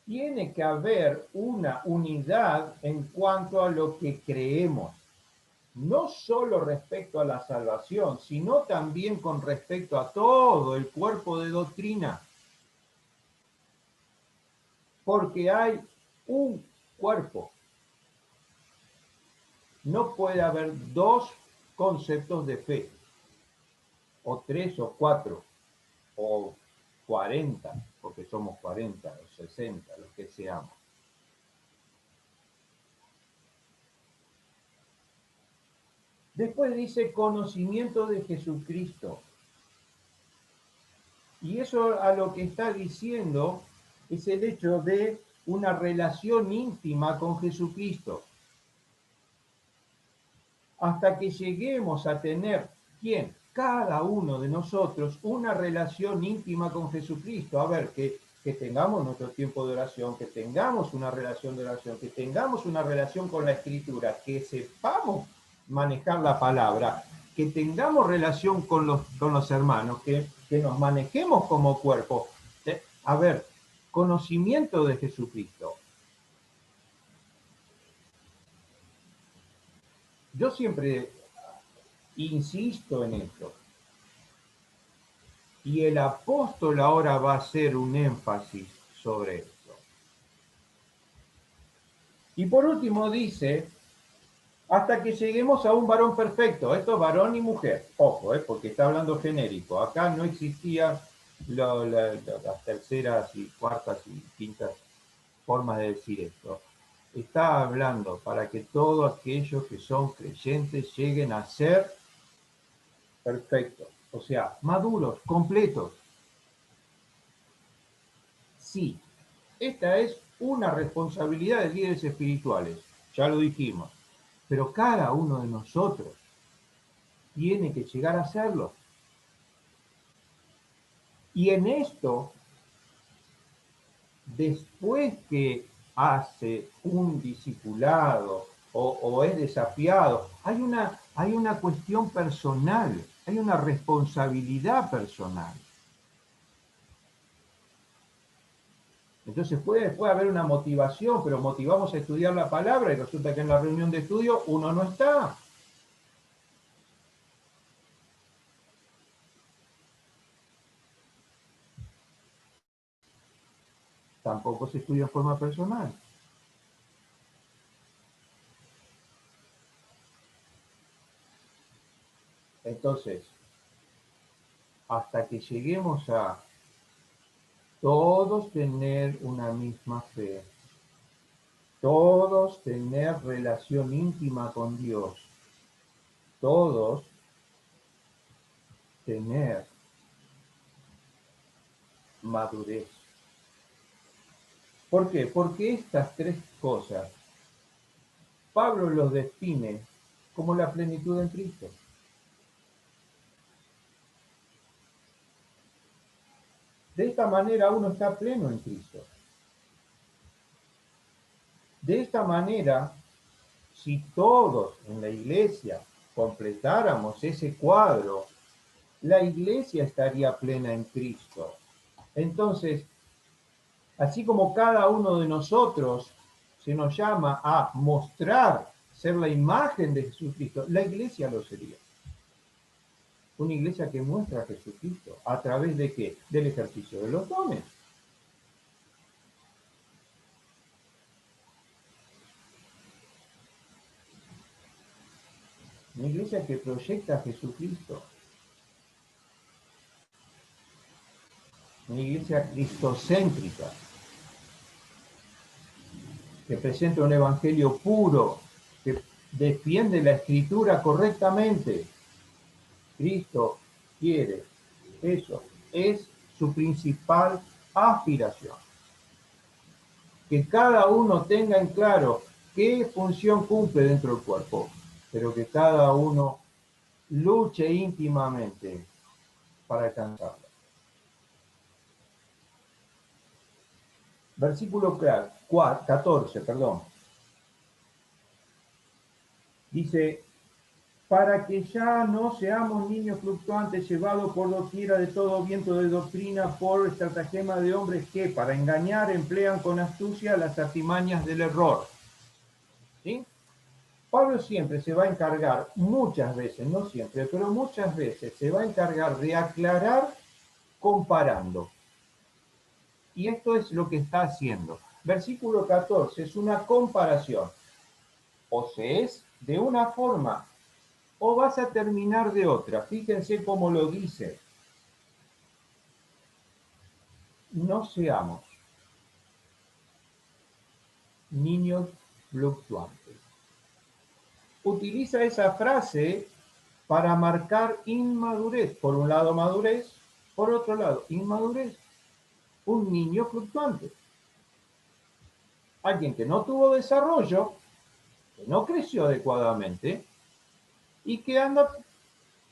tiene que haber una unidad en cuanto a lo que creemos, no solo respecto a la salvación, sino también con respecto a todo el cuerpo de doctrina. Porque hay un cuerpo. No puede haber 2 conceptos de fe, o 3 o 4, o 40, porque somos 40 o 60, los que seamos. Después dice conocimiento de Jesucristo. Y eso a lo que está diciendo es el hecho de una relación íntima con Jesucristo. Hasta que lleguemos a tener, ¿quién? Cada uno de nosotros, una relación íntima con Jesucristo. A ver, que tengamos nuestro tiempo de oración, que tengamos una relación de oración, que tengamos una relación con la Escritura, que sepamos manejar la palabra, que tengamos relación con los hermanos, que nos manejemos como cuerpo. A ver, conocimiento de Jesucristo. Yo siempre insisto en esto. Y el apóstol ahora va a hacer un énfasis sobre esto. Y por último dice, hasta que lleguemos a un varón perfecto. Esto es varón y mujer. Ojo, porque está hablando genérico. Acá no existía las terceras y cuartas y quintas formas de decir esto. Está hablando para que todos aquellos que son creyentes lleguen a ser perfectos. O sea, maduros, completos. Sí, esta es una responsabilidad de líderes espirituales, ya lo dijimos, pero cada uno de nosotros tiene que llegar a hacerlo. Y en esto, después que hace un discipulado o es desafiado, hay una cuestión personal, hay una responsabilidad personal. Entonces puede haber una motivación, pero motivamos a estudiar la palabra y resulta que en la reunión de estudio uno no está. Tampoco se estudia en forma personal. Entonces, hasta que lleguemos a todos tener una misma fe, todos tener relación íntima con Dios, todos tener madurez. ¿Por qué? Porque estas tres cosas Pablo los define como la plenitud en Cristo. De esta manera uno está pleno en Cristo. De esta manera, si todos en la iglesia completáramos ese cuadro, la iglesia estaría plena en Cristo. Entonces, así como cada uno de nosotros se nos llama a mostrar, ser la imagen de Jesucristo, la iglesia lo sería. Una iglesia que muestra a Jesucristo. ¿A través de qué? Del ejercicio de los dones. Una iglesia que proyecta a Jesucristo. Una iglesia cristocéntrica, que presenta un evangelio puro, que defiende la escritura correctamente. Cristo quiere eso, es su principal aspiración. Que cada uno tenga en claro qué función cumple dentro del cuerpo, pero que cada uno luche íntimamente para alcanzarlo. Versículo 14, perdón. Dice, para que ya no seamos niños fluctuantes llevados por doquiera de todo viento de doctrina por estratagema de hombres que para engañar emplean con astucia las artimañas del error. ¿Sí? Pablo siempre se va a encargar, muchas veces, no siempre, pero muchas veces se va a encargar de aclarar comparando. Y esto es lo que está haciendo. Versículo 14 es una comparación. O se es de una forma o vas a terminar de otra. Fíjense cómo lo dice. No seamos niños fluctuantes. utiliza esa frase para marcar inmadurez. Por un lado madurez, por otro lado inmadurez. Un niño fluctuante. Alguien que no tuvo desarrollo, que no creció adecuadamente y que anda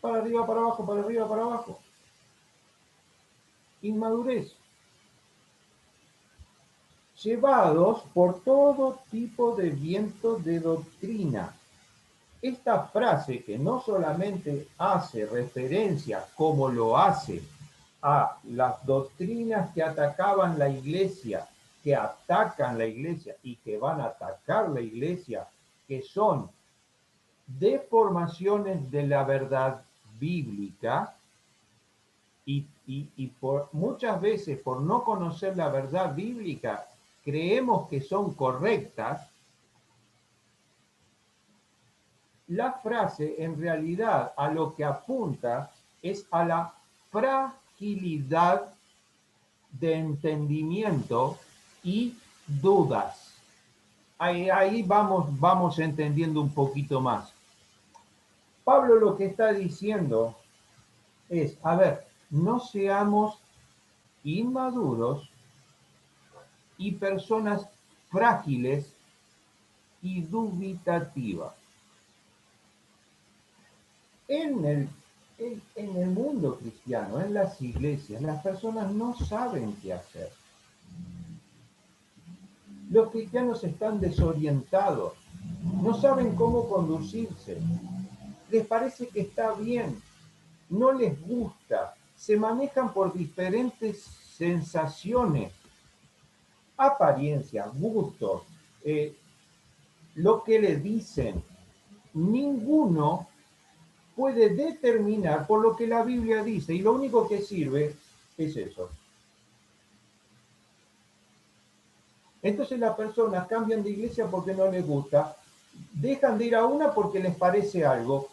para arriba, para abajo, para arriba, para abajo. Inmadurez. Llevados por todo tipo de viento de doctrina. Esta frase que no solamente hace referencia, como lo hace, a las doctrinas que atacaban la iglesia, que atacan la iglesia y que van a atacar la iglesia, que son deformaciones de la verdad bíblica y por, muchas veces por no conocer la verdad bíblica creemos que son correctas. La frase en realidad a lo que apunta es a la fragilidad de entendimiento y dudas. Ahí vamos entendiendo un poquito más. Pablo lo que está diciendo es, a ver, no seamos inmaduros y personas frágiles y dubitativas. En el mundo cristiano, en las iglesias, las personas no saben qué hacer. Los cristianos están desorientados, no saben cómo conducirse, les parece que está bien, no les gusta, se manejan por diferentes sensaciones, apariencias, gustos, lo que le dicen. Ninguno puede determinar por lo que la Biblia dice y lo único que sirve es eso. Entonces las personas cambian de iglesia porque no les gusta, dejan de ir a una porque les parece algo.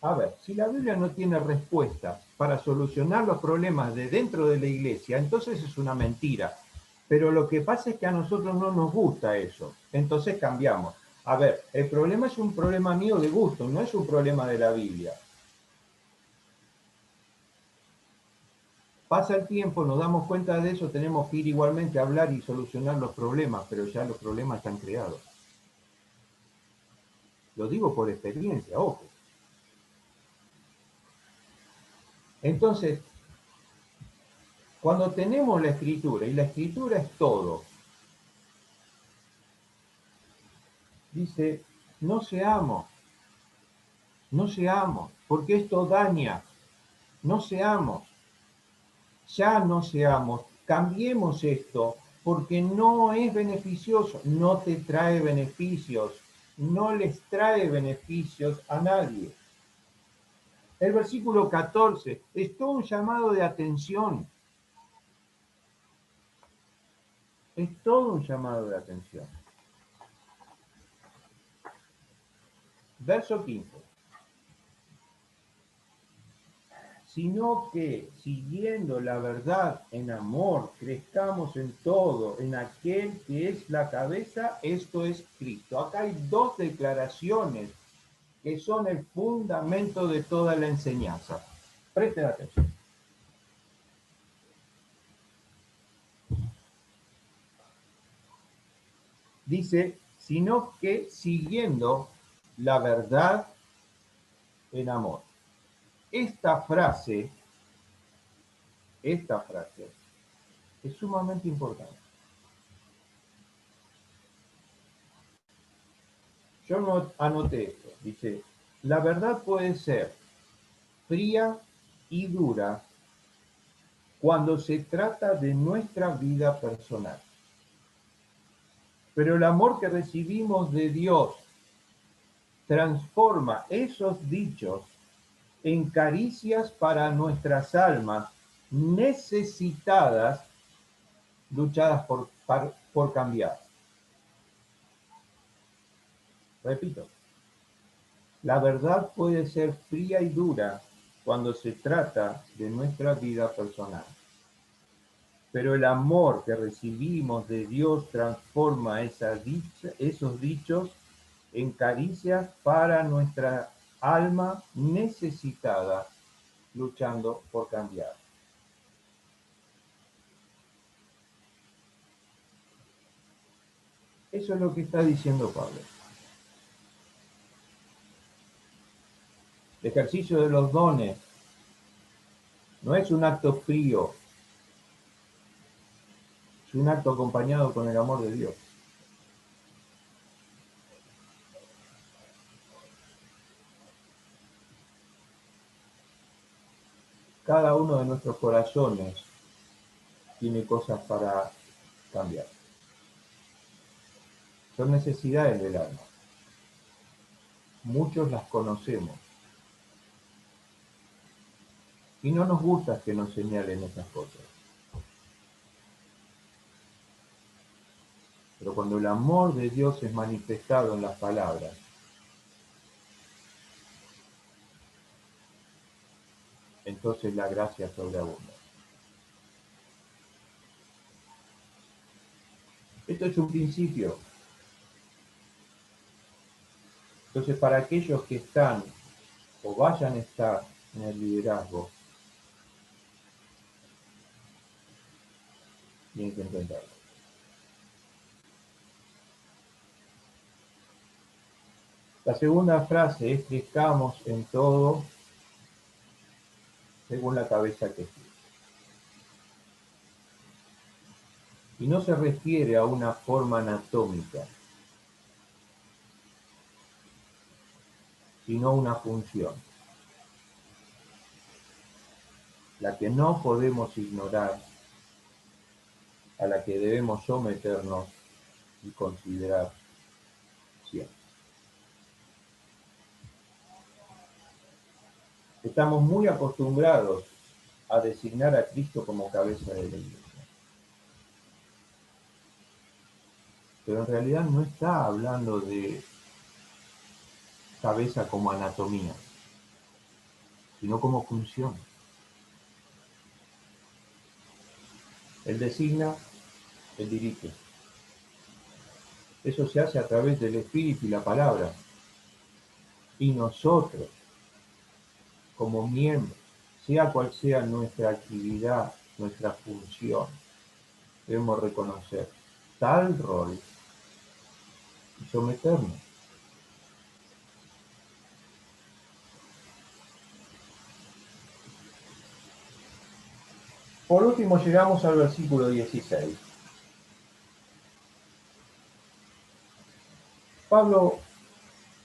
A ver, si la Biblia no tiene respuesta para solucionar los problemas de dentro de la iglesia, entonces es una mentira. Pero lo que pasa es que a nosotros no nos gusta eso, entonces cambiamos. A ver, el problema es un problema mío de gusto, no es un problema de la Biblia. Pasa el tiempo, nos damos cuenta de eso, tenemos que ir igualmente a hablar y solucionar los problemas, pero ya los problemas están creados. Lo digo por experiencia, ojo. Entonces, cuando tenemos la escritura, y la escritura es todo, dice, no seamos, porque esto daña, no seamos, ya no seamos, cambiemos esto, porque no es beneficioso, no te trae beneficios, no les trae beneficios a nadie. El versículo 14 es todo un llamado de atención. Es todo un llamado de atención. Verso 15. Sino que, siguiendo la verdad en amor, crezcamos en todo, en aquel que es la cabeza, esto es Cristo. Acá hay dos declaraciones que son el fundamento de toda la enseñanza. Presten atención. Dice, sino que siguiendo la verdad en amor. Esta frase es sumamente importante. Yo no anoté esto. Dice, la verdad puede ser fría y dura cuando se trata de nuestra vida personal. Pero el amor que recibimos de Dios transforma esos dichos en caricias para nuestras almas necesitadas, luchadas por cambiar. Repito, la verdad puede ser fría y dura cuando se trata de nuestra vida personal. Pero el amor que recibimos de Dios transforma esos dichos en caricias para nuestra alma necesitada, luchando por cambiar. Eso es lo que está diciendo Pablo. El ejercicio de los dones no es un acto frío, es un acto acompañado con el amor de Dios. Cada uno de nuestros corazones tiene cosas para cambiar. Son necesidades del alma. Muchos las conocemos. Y no nos gusta que nos señalen esas cosas. Pero cuando el amor de Dios es manifestado en las palabras, entonces la gracia sobreabunda. Esto es un principio. Entonces, para aquellos que están o vayan a estar en el liderazgo, tienen que entenderlo. La segunda frase es: crezcamos en todo según la cabeza que es Cristo. Y no se refiere a una forma anatómica, sino una función, la que no podemos ignorar, a la que debemos someternos y considerar siempre. Estamos muy acostumbrados a designar a Cristo como cabeza de la iglesia. Pero en realidad no está hablando de cabeza como anatomía, sino como función. Él designa, él dirige. Eso se hace a través del Espíritu y la palabra. Y nosotros, como miembros, sea cual sea nuestra actividad, nuestra función, debemos reconocer tal rol y someternos. Por último, llegamos al versículo 16. Pablo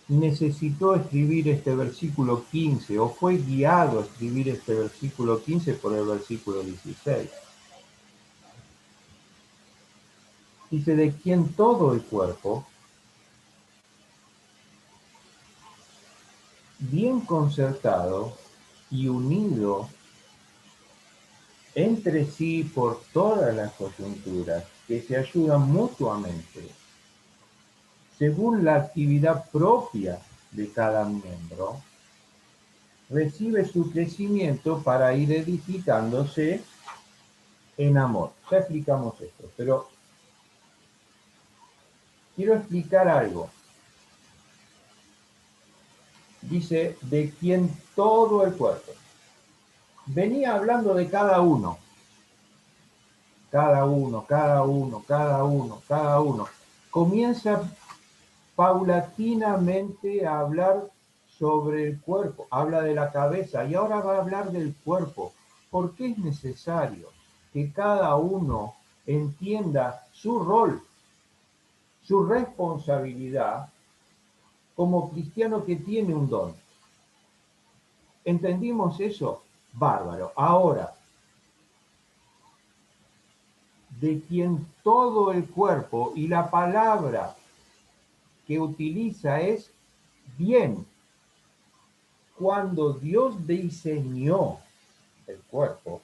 necesitó escribir este versículo 15 o fue guiado a escribir este versículo 15 por el versículo 16. Dice: de quien todo el cuerpo, bien concertado y unido entre sí por todas las coyunturas, que se ayudan mutuamente, según la actividad propia de cada miembro, recibe su crecimiento para ir edificándose en amor. Ya explicamos esto, pero quiero explicar algo. Dice: de quien todo el cuerpo. Venía hablando de cada uno. Cada uno, cada uno, cada uno, cada uno. Comienza paulatinamente a hablar sobre el cuerpo. Habla de la cabeza y ahora va a hablar del cuerpo. Porque es necesario que cada uno entienda su rol, su responsabilidad como cristiano que tiene un don. ¿Entendimos eso? Bárbaro. Ahora, de quien todo el cuerpo, y la palabra que utiliza es bien. Cuando Dios diseñó el cuerpo,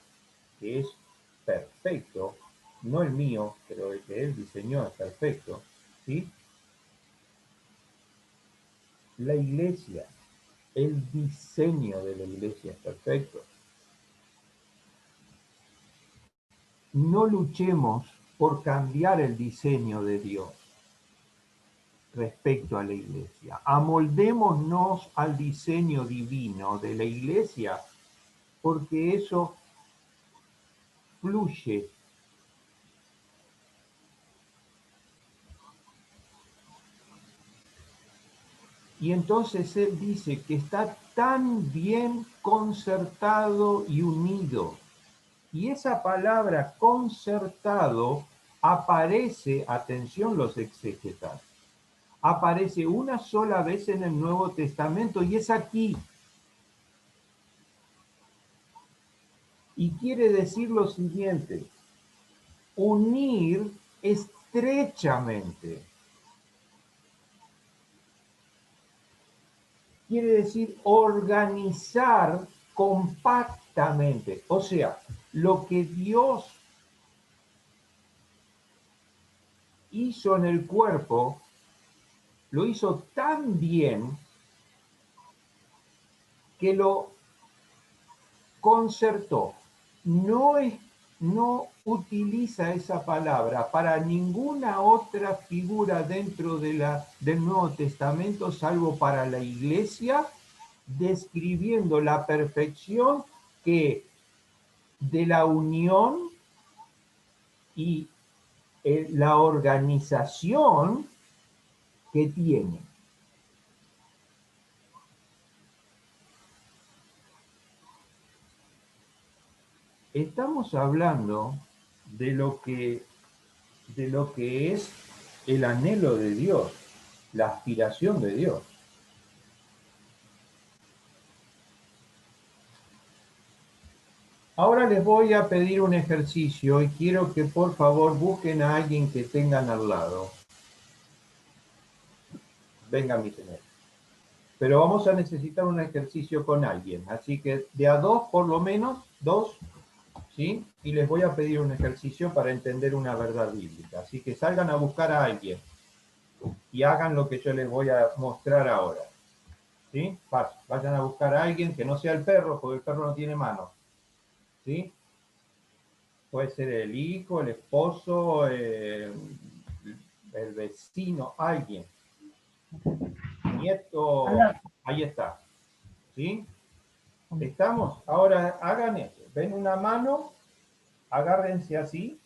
que es perfecto, no el mío, pero el que Él diseñó es perfecto, ¿sí? La iglesia, el diseño de la iglesia es perfecto. No luchemos por cambiar el diseño de Dios. respecto a la iglesia. Amoldémonos al diseño divino de la iglesia, porque eso fluye. Y entonces él dice que está tan bien concertado y unido. Y esa palabra concertado aparece, atención los exégetas, aparece una sola vez en el Nuevo Testamento y es aquí. Y quiere decir lo siguiente: unir estrechamente. Quiere decir organizar compactamente. O sea, lo que Dios hizo en el cuerpo, lo hizo tan bien que lo concertó. No utiliza esa palabra para ninguna otra figura dentro del Nuevo Testamento, salvo para la iglesia, describiendo la perfección que de la unión y la organización que tiene. Estamos hablando de lo que es el anhelo de Dios, la aspiración de Dios. Ahora les voy a pedir un ejercicio y quiero que por favor busquen a alguien que tengan al lado. Venga, mi señor. Pero vamos a necesitar un ejercicio con alguien, así que de a dos por lo menos, dos, ¿sí? Y les voy a pedir un ejercicio para entender una verdad bíblica. Así que salgan a buscar a alguien y hagan lo que yo les voy a mostrar ahora. ¿Sí? Vayan a buscar a alguien que no sea el perro, porque el perro no tiene manos. ¿Sí? Puede ser el hijo, el esposo, el vecino, alguien. Nieto, ahí está. ¿Sí? ¿Estamos? Ahora hagan esto. Ven una mano, agárrense así.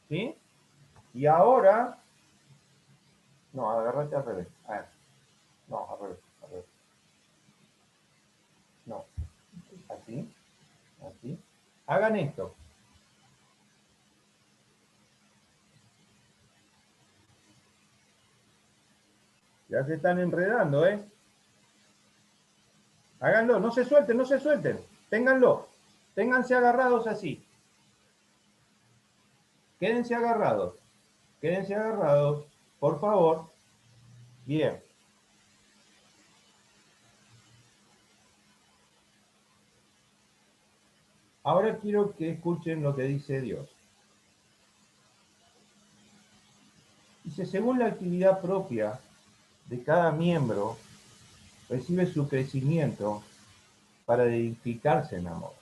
¿Sí? Y ahora, no, agárrate al revés. A ver. No, al revés, al revés. No, así, así. Hagan esto. Ya se están enredando, ¿eh? Háganlo, no se suelten, no se suelten. Ténganlo. Ténganse agarrados así. Quédense agarrados. Quédense agarrados, por favor. Bien. Ahora quiero que escuchen lo que dice Dios. Dice, según la actividad propia de cada miembro, recibe su crecimiento para edificarse en amor.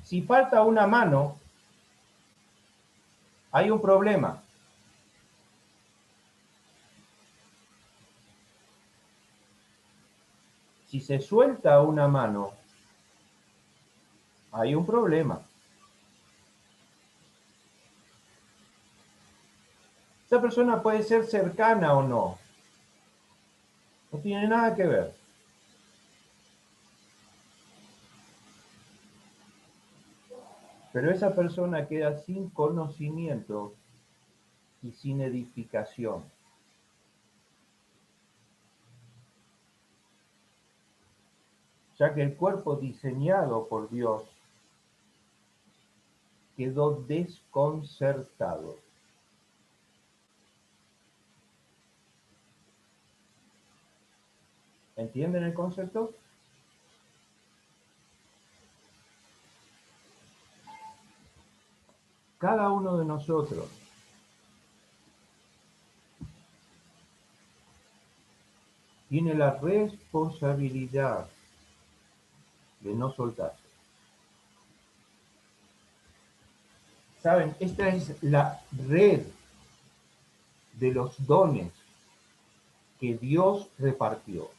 Si falta una mano, hay un problema. Si se suelta una mano, hay un problema. Esa persona puede ser cercana o no. No tiene nada que ver. Pero esa persona queda sin conocimiento y sin edificación. Ya que el cuerpo diseñado por Dios quedó desconcertado. ¿Entienden el concepto? Cada uno de nosotros tiene la responsabilidad de no soltarse. Saben, esta es la red de los dones que Dios repartió.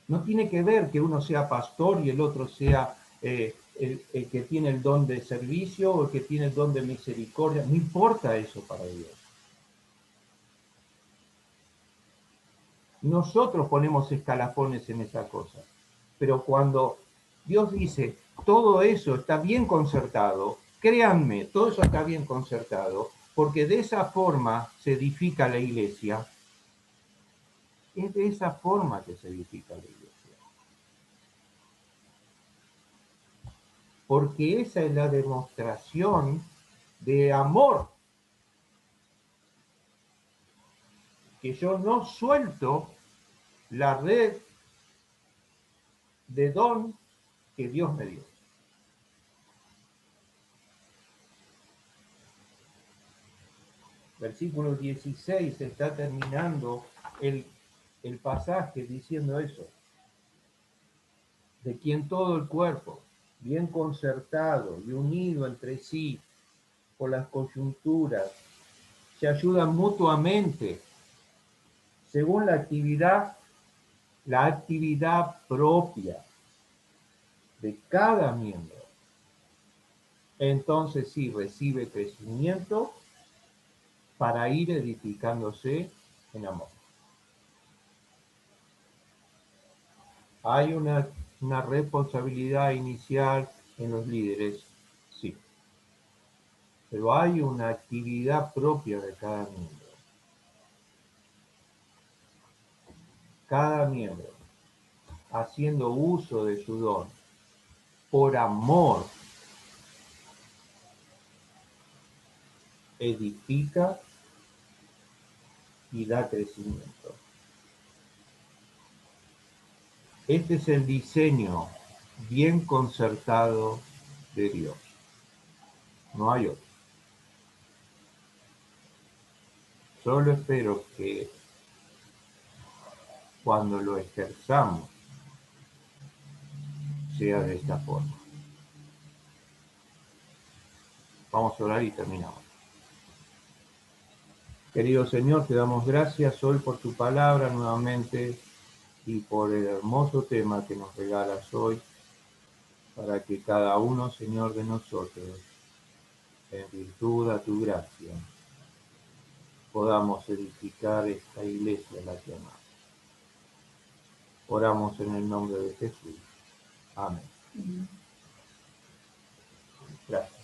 No tiene que ver que uno sea pastor y el otro sea el que tiene el don de servicio o el que tiene el don de misericordia. No importa eso para Dios. Nosotros ponemos escalafones en esa cosa. Pero cuando Dios dice, todo eso está bien concertado, créanme, todo eso está bien concertado, porque de esa forma se edifica la iglesia. Es de esa forma que se edifica la iglesia. Porque esa es la demostración de amor. Que yo no suelto la red de don que Dios me dio. Versículo 16 está terminando el pasaje diciendo eso. De quien todo el cuerpo, bien concertado y unido entre sí por las coyunturas, se ayudan mutuamente según la actividad propia de cada miembro. Entonces sí recibe crecimiento para ir edificándose en amor. ¿Hay una responsabilidad inicial en los líderes? Sí. Pero hay una actividad propia de cada miembro. Cada miembro, haciendo uso de su don, por amor, edifica y da crecimiento. Este es el diseño bien concertado de Dios. No hay otro. Solo espero que cuando lo ejerzamos sea de esta forma. Vamos a orar y terminamos. Querido Señor, te damos gracias hoy por tu palabra nuevamente y por el hermoso tema que nos regalas hoy para que cada uno, Señor, de nosotros, en virtud a tu gracia, podamos edificar esta iglesia la que amamos. Oramos en el nombre de Jesús. Amén. Gracias.